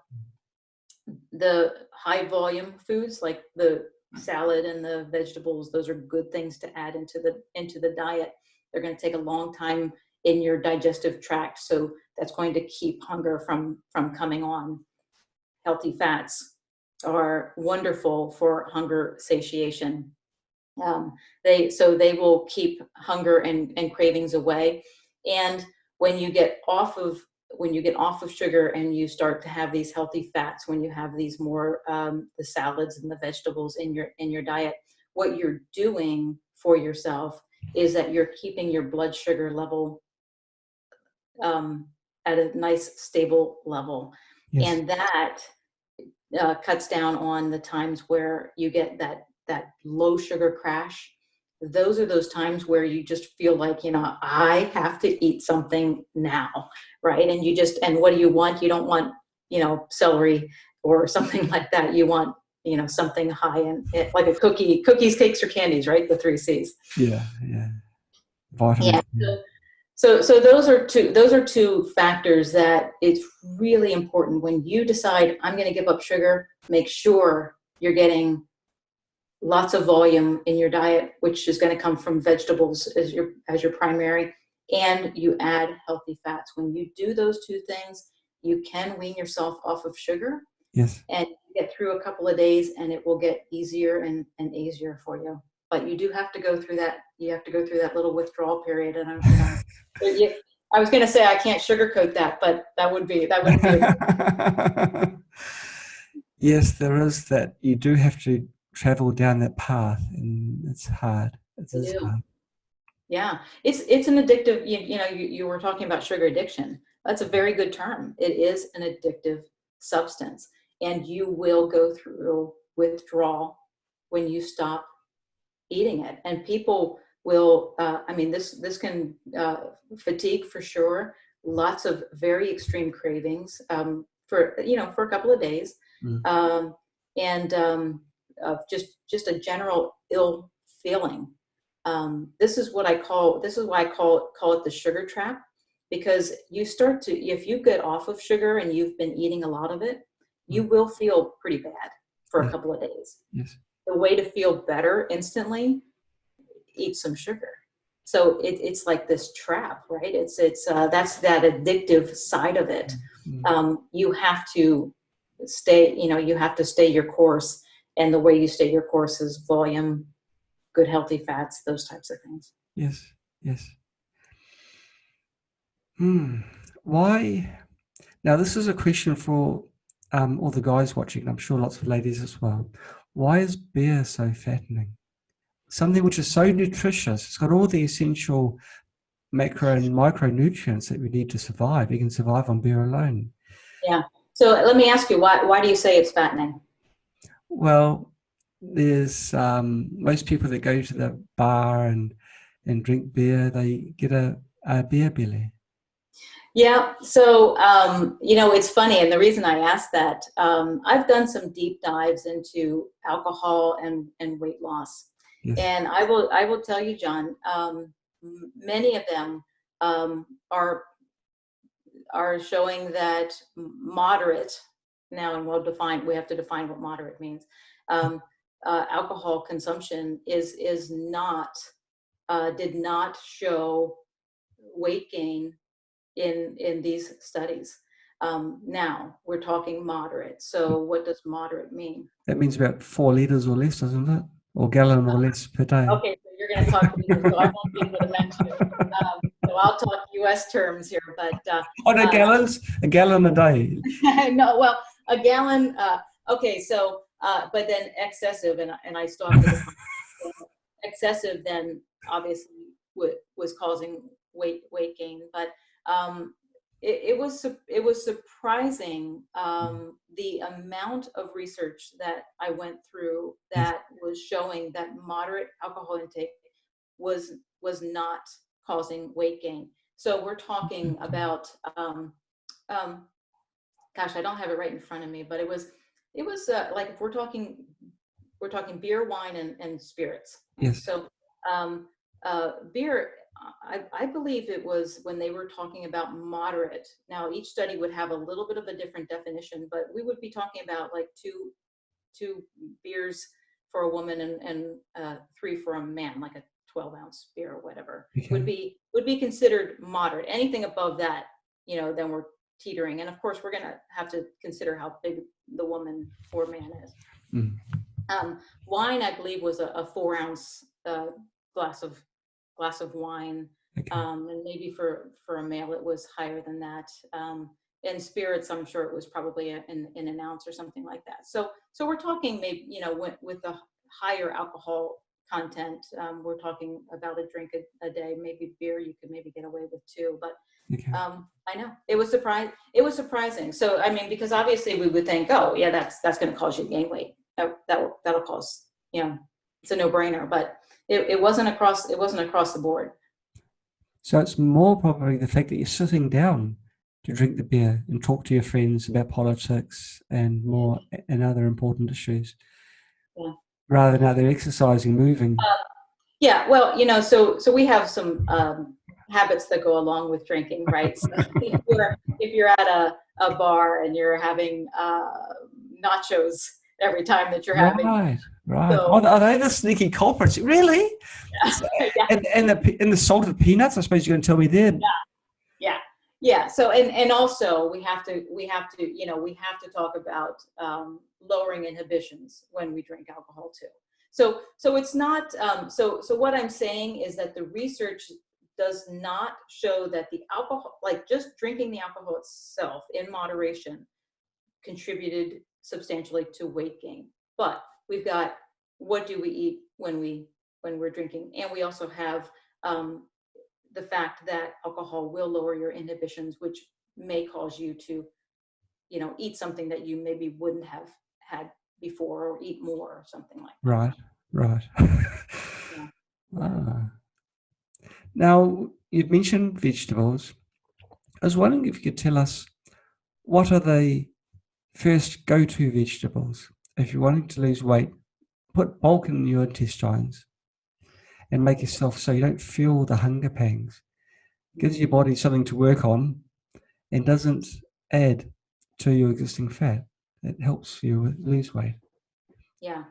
the high volume foods like the salad and the vegetables, those are good things to add into the diet. They're going to take a long time in your digestive tract, so that's going to keep hunger from coming on. Healthy fats are wonderful for hunger satiation. They will keep hunger and cravings away. And when you get off of sugar and you start to have these healthy fats, when you have these more the salads and the vegetables in your diet, what you're doing for yourself is that you're keeping your blood sugar level at a nice stable level. Yes. And that cuts down on the times where you get that low sugar crash. Those are those times where you just feel like, I have to eat something now, right? And what do you want? You don't want, celery or something like that. You want, something high in it, like a cookies, cakes, or candies, right? The 3 C's. Yeah. Vitamins. Yeah. So those are two factors that it's really important when you decide I'm going to give up sugar. Make sure you're getting lots of volume in your diet, which is going to come from vegetables as your primary, and you add healthy fats. When you do those two things, you can wean yourself off of sugar. Yes. And get through a couple of days, and it will get easier and easier for you. But you do have to go through that. You have to go through that little withdrawal period. And I was going to say I can't sugarcoat that, but that wouldn't be. Yes, there is that. You do have to travel down that path, and it's hard. It is hard. Yeah, it's an addictive. You were talking about sugar addiction. That's a very good term. It is an addictive substance, and you will go through withdrawal when you stop eating it. And people will. This can fatigue for sure. Lots of very extreme cravings for a couple of days, just a general ill feeling. This is why I call it the sugar trap, because if you get off of sugar and you've been eating a lot of it, you will feel pretty bad for a couple of days. Yes. The way to feel better instantly, eat some sugar. So it's like this trap, right? That's that addictive side of it. You have to you have to stay your course. And the way you stay your course is volume, good healthy fats, those types of things. Yes, yes. Why? Now, this is a question for all the guys watching, I'm sure lots of ladies as well. Why is beer so fattening? Something which is so nutritious. It's got all the essential macro and micronutrients that we need to survive. You can survive on beer alone. Yeah. So let me ask you, why do you say it's fattening? Well, there's most people that go to the bar and drink beer, they get a beer belly. Yeah. So, it's funny. And the reason I asked that, I've done some deep dives into alcohol and weight loss. Yes. And I will tell you, John, many of them are showing that moderate, now, and we have to define what moderate means. Alcohol consumption did not show weight gain in these studies. Now we're talking moderate. So what does moderate mean? That means about 4 liters or less, doesn't it? Or gallon or less per day. Okay, so you're going to talk liters, so I won't be able to mention it. So I'll talk U.S. terms here, but no, gallons, a gallon a day. No, well, a gallon. Okay, so but then excessive, and I stopped. Excessive then obviously was causing weight gain, but it was surprising the amount of research that I went through that was showing that moderate alcohol intake was not causing weight gain. So we're talking about gosh, I don't have it right in front of me, but it was like, if we're talking beer, wine, and spirits. Yes. So beer, I believe it was when they were talking about moderate. Now each study would have a little bit of a different definition, but we would be talking about like two beers for a woman and 3 for a man, like a 12-ounce beer or whatever. Okay. would be considered moderate. Anything above that, then we're teetering. And of course, we're going to have to consider how big the woman or man is. Wine, I believe, was a 4-ounce glass of wine. Okay. And maybe for a male, it was higher than that. And spirits, I'm sure it was probably in an ounce or something like that. So we're talking maybe, with the higher alcohol content, we're talking about a drink a day. Maybe beer, you could maybe get away with 2, but okay. I know it was surprising. So, I mean, because obviously we would think, oh yeah, that's going to cause you to gain weight. That'll cause, it's a no-brainer, but it wasn't across the board. So it's more probably the fact that you're sitting down to drink the beer and talk to your friends about politics and more and other important issues, rather than out there exercising, moving. Yeah, well, so we have some habits that go along with drinking, right? So if you're at a bar and you're having nachos every time that you're having. Right. So, are they the sneaky culprits? Really? Yeah. And the salted peanuts, I suppose you're going to tell me there. Yeah. So and also we have to talk about lowering inhibitions when we drink alcohol too. So it's not so what I'm saying is that the research does not show that the alcohol, like just drinking the alcohol itself in moderation, contributed substantially to weight gain. But we've got, what do we eat when we're drinking? And we also have the fact that alcohol will lower your inhibitions, which may cause you to, eat something that you maybe wouldn't have had before, or eat more or something like that. Right. Yeah. Now, you've mentioned vegetables. I was wondering if you could tell us, what are the first go-to vegetables if you're wanting to lose weight? Put bulk in your intestines and make yourself so you don't feel the hunger pangs. Gives your body something to work on and doesn't add to your existing fat. It helps you lose weight. Yeah.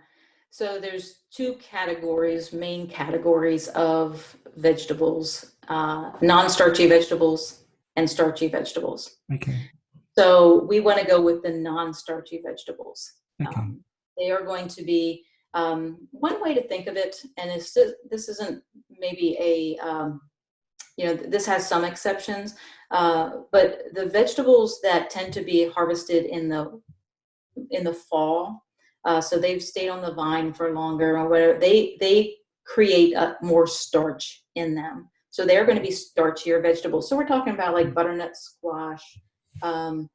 So there's 2 main categories of vegetables, non-starchy vegetables and starchy vegetables. Okay. So we want to go with the non-starchy vegetables. Okay. They are going to be one way to think of it, and this isn't maybe a this has some exceptions, but the vegetables that tend to be harvested in the fall, so they've stayed on the vine for longer or whatever, they create more starch in them. So they're going to be starchier vegetables. So we're talking about like butternut squash. We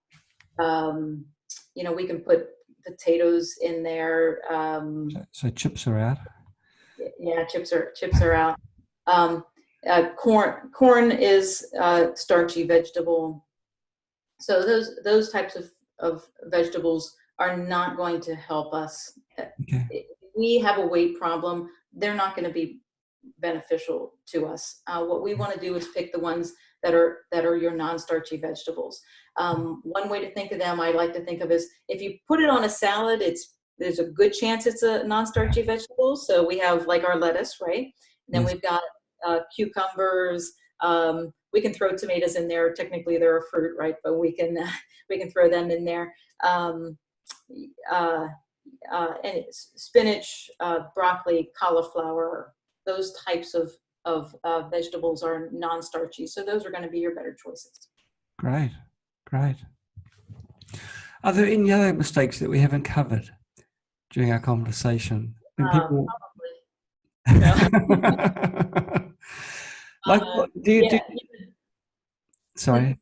can put potatoes in there. So chips are out. Yeah, chips are out. Corn is a starchy vegetable. So those types of vegetables are not going to help us. Okay. If we have a weight problem, they're not going to be beneficial to us. What we want to do is pick the ones that are your non-starchy vegetables. One way to think of them, I like to think of is if you put it on a salad, there's a good chance it's a non-starchy vegetable. So we have like our lettuce, right? And then we've got cucumbers. We can throw tomatoes in there. Technically, they're a fruit, right? But we can throw them in there. And spinach, broccoli, cauliflower. Those types of vegetables are non-starchy. So those are going to be your better choices. Great. Are there any other mistakes that we haven't covered during our conversation? When people... Probably. Like, what, sorry.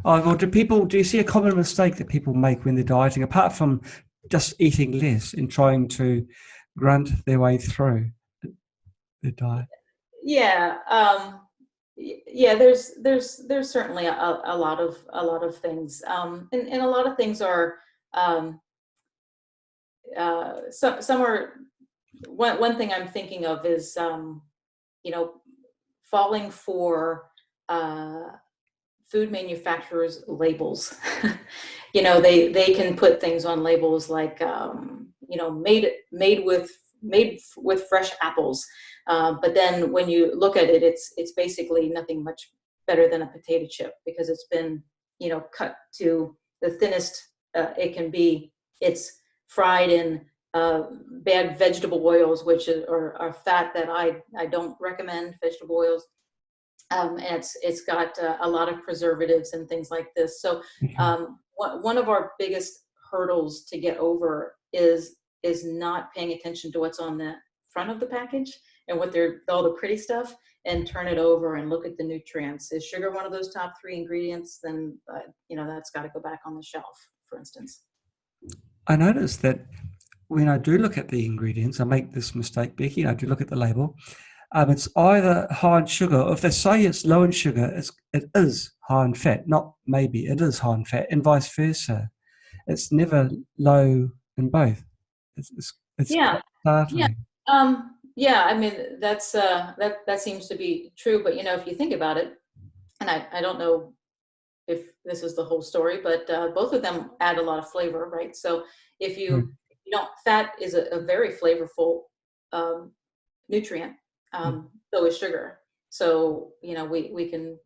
Oh, well, do you see a common mistake that people make when they're dieting, apart from just eating less and trying to grunt their way through their diet? Yeah. There's certainly a lot of things. And a lot of things are, some are, one thing I'm thinking of is, falling for, food manufacturers' labels. They can put things on labels like, made with fresh apples. But then when you look at it, it's basically nothing much better than a potato chip because it's been, cut to the thinnest it can be. It's fried in bad vegetable oils, which are fat that I don't recommend, vegetable oils. And it's got a lot of preservatives and things like this. So one of our biggest hurdles to get over is not paying attention to what's on the front of the package and all the pretty stuff, and turn it over and look at the nutrients. Is sugar one of those top 3 ingredients? Then that's got to go back on the shelf, for instance. I noticed that when I do look at the ingredients, I make this mistake, Becky. I do look at the label. It's either high in sugar, or if they say it's low in sugar, it is high in fat. Not maybe, it is high in fat, and vice versa. It's never low in both. It's Yeah. startling. Yeah. I mean, that seems to be true. But if you think about it, and I don't know if this is the whole story, but both of them add a lot of flavor, right? So if you don't, fat is a very flavorful nutrient. So is sugar. So we can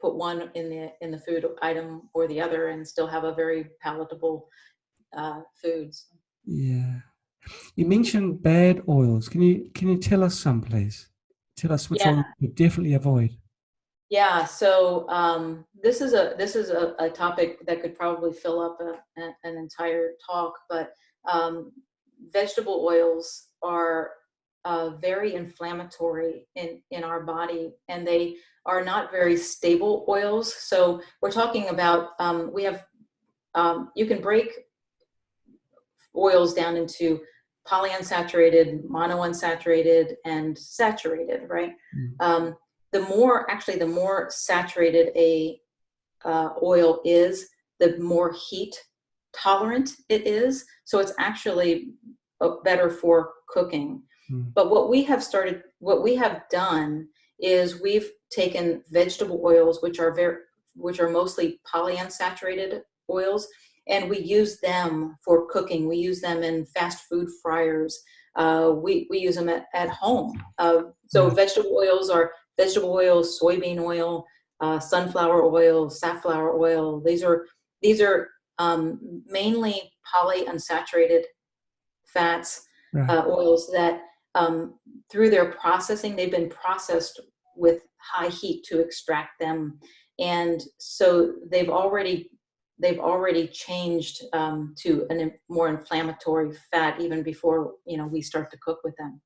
put one in the food item or the other and still have a very palatable foods. Yeah. You mentioned bad oils. Can you tell us some, please? Tell us which ones you definitely avoid. Yeah. So this is a topic that could probably fill up an entire talk, but vegetable oils are very inflammatory in our body, and they are not very stable oils. So we're talking about we have you can break oils down into polyunsaturated, monounsaturated, and saturated, right? The more saturated a oil is, the more heat tolerant it is. So it's actually better for cooking. But what we have done is we've taken vegetable oils, which are mostly polyunsaturated oils, and we use them for cooking. We use them in fast food fryers. We use them at home. So vegetable oils are vegetable oil, soybean oil, sunflower oil, safflower oil. These are these are mainly polyunsaturated fats, Right. oils that through their processing, they've been processed with high heat to extract them. And so they've already changed to a more inflammatory fat even before, we start to cook with them.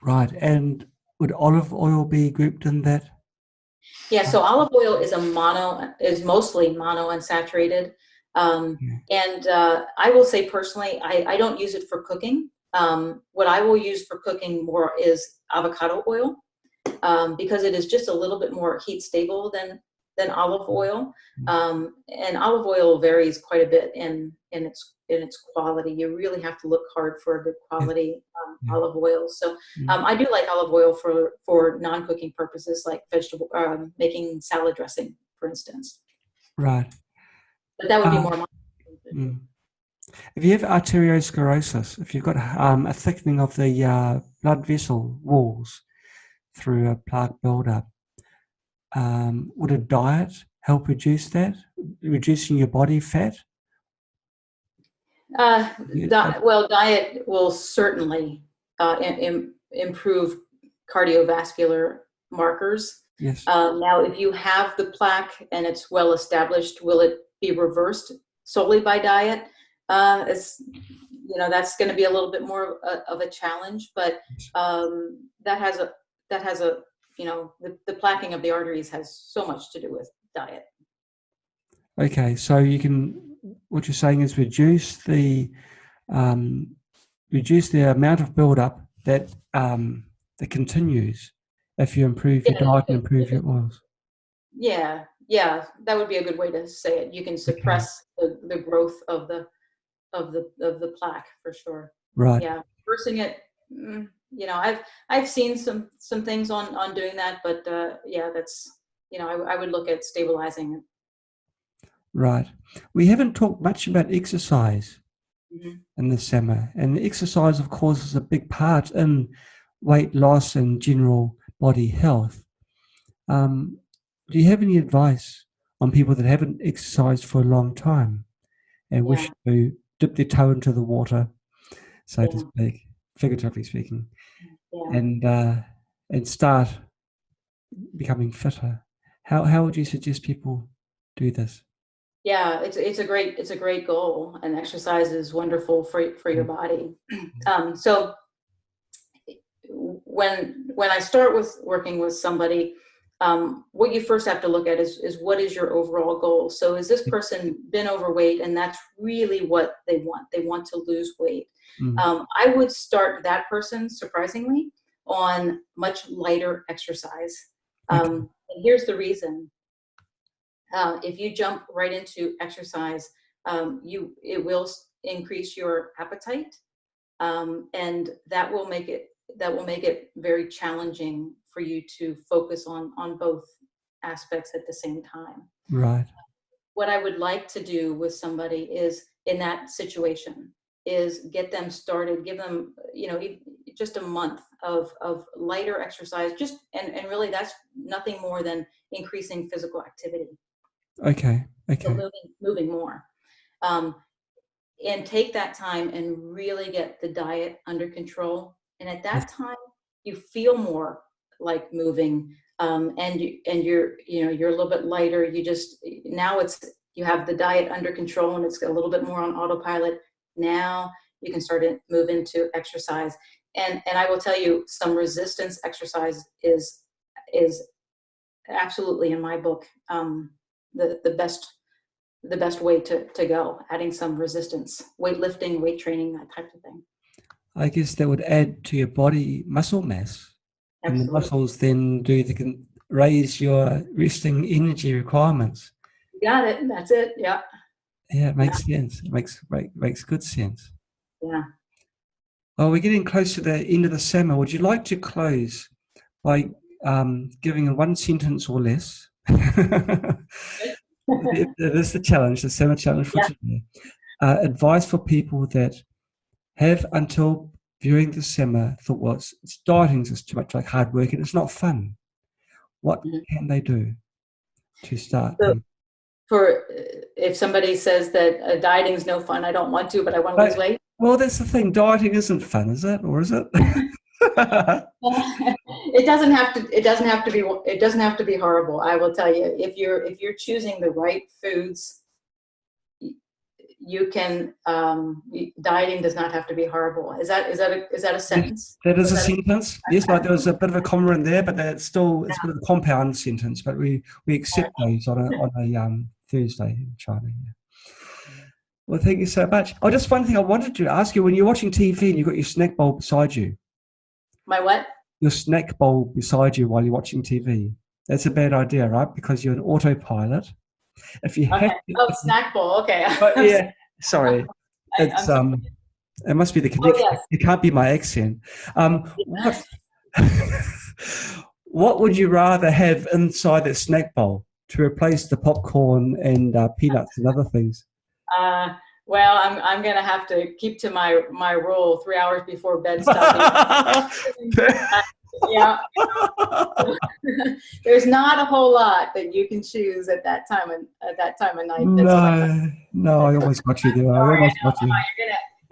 Right. And would olive oil be grouped in that? Yeah, so olive oil is mostly monounsaturated. And I will say personally, I don't use it for cooking. What I will use for cooking more is avocado oil, because it is just a little bit more heat stable than olive oil. And olive oil varies quite a bit in its quality. You really have to look hard for a good quality olive oil. So I do like olive oil for non-cooking purposes, like vegetable making salad dressing, for instance. Right. But that would be more. If you have arteriosclerosis, if you've got a thickening of the blood vessel walls through a plaque buildup, would a diet help reduce that, reducing your body fat? Well, diet will certainly improve cardiovascular markers. Yes. Now, if you have the plaque and it's well established, will it be reversed solely by diet? That's going to be a little bit more of a challenge, but that has a the plaquing of the arteries has so much to do with diet. Okay, so what you're saying is reduce the amount of buildup that continues if you improve your diet and improve your oils. Yeah, that would be a good way to say it. You can suppress the growth of the plaque for sure. Right. Yeah, reversing it. I've seen some things on doing that, but that's I would look at stabilizing it. Right. We haven't talked much about exercise in the summer, and exercise, of course, is a big part in weight loss and general body health. Do you have any advice on people that haven't exercised for a long time and wish to dip their toe into the water, so to speak, figuratively speaking, and start becoming fitter? How would you suggest people do this? Yeah, it's a great goal, and exercise is wonderful for your body. So when I start with working with somebody, what you first have to look at is what is your overall goal. So is this person been overweight, and that's really what they want? They want to lose weight. I would start that person, surprisingly, on much lighter exercise. And here's the reason. If you jump right into exercise, it will increase your appetite, and that will make it very challenging for you to focus on both aspects at the same time. Right. What I would like to do with somebody is, in that situation, is get them started, give them just a month of lighter exercise, and really that's nothing more than increasing physical activity. Okay. So moving more, and take that time and really get the diet under control. And at that time, you feel more like moving, and you're a little bit lighter. You have the diet under control, and it's a little bit more on autopilot. Now you can start to move into exercise, and I will tell you, some resistance exercise is absolutely, in my book, the best way to go, adding some resistance, weightlifting, weight training, that type of thing. I guess that would add to your body muscle mass. Absolutely. And the muscles then can raise your resting energy requirements. You got it. That's it. Yeah. Yeah, it makes sense. It makes good sense. Yeah. Well, we're getting close to the end of the summer. Would you like to close by giving a one sentence or less? It is the challenge, the summer challenge for today. Advice for people that have, until viewing the summer, thought, well, dieting is too much like hard work and it's not fun. What can they do to start? So if somebody says that dieting is no fun, I don't want to, but I want to lose weight. Well, that's the thing. Dieting isn't fun, is it? Or is it? It doesn't have to. It doesn't have to be. It doesn't have to be horrible. I will tell you, if you're choosing the right foods, you can. Dieting does not have to be horrible. Is that a sentence? That is a sentence. Yes, like there was a bit of a comma in there, but it's a bit of a compound sentence. But we accept those on a Thursday in China. Yeah. Well, thank you so much. Oh, just one thing I wanted to ask you: when you're watching TV and you've got your snack bowl beside you. My what? Your snack bowl beside you while you're watching TV. That's a bad idea, right? Because you're an autopilot. If you have snack bowl. Okay. Yeah. Sorry. It's it must be the connection. Oh, yes. It can't be my accent. What would you rather have inside that snack bowl to replace the popcorn and peanuts and other things? Well, I'm gonna have to keep to my rule 3 hours before bed. Yeah. There's not a whole lot that you can choose at that time of night. No, I almost got you there. I almost got you.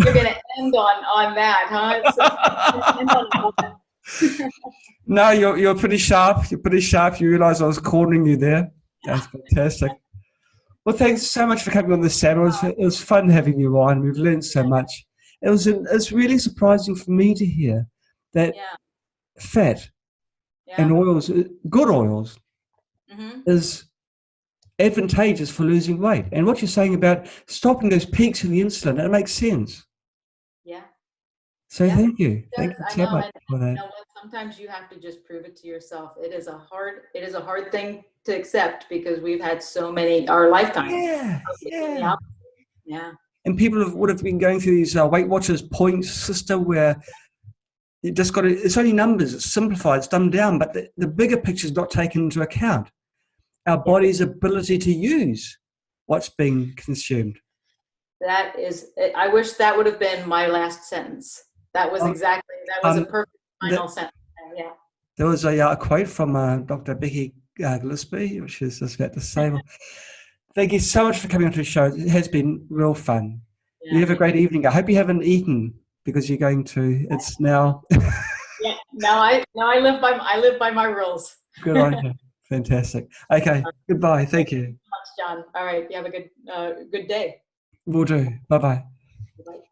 You're gonna end on that, huh? No, you're pretty sharp. You're pretty sharp. You realise I was cornering you there. That's fantastic. Well, thanks so much for coming on the Sam. It was fun having you on. We've learned so much. It's really surprising for me to hear that fat and oils, good oils, is advantageous for losing weight. And what you're saying about stopping those peaks in the insulin, it makes sense. Yeah. So thank you. Thank you so much for that. Sometimes you have to just prove it to yourself. It is a hard thing to accept because we've had so many our lifetime. Yeah. And people would have been going through these Weight Watchers points system where you just got to, it's only numbers, it's simplified, it's dumbed down, but the bigger picture is not taken into account. Our body's ability to use what's being consumed. I wish that would have been my last sentence. That was a perfect final sentence. Yeah. There was a quote from Dr. Becky Gillaspy, which is just about to say, well, thank you so much for coming on to the show. It has been real fun. Yeah, you have a great evening. I hope you haven't eaten because you're going to, it's now. Yeah, now I live by my rules. Good on you. Fantastic. Okay, goodbye. Thank you. Thanks so much, John. All right, you have a good day. Will do. Bye-bye. Bye.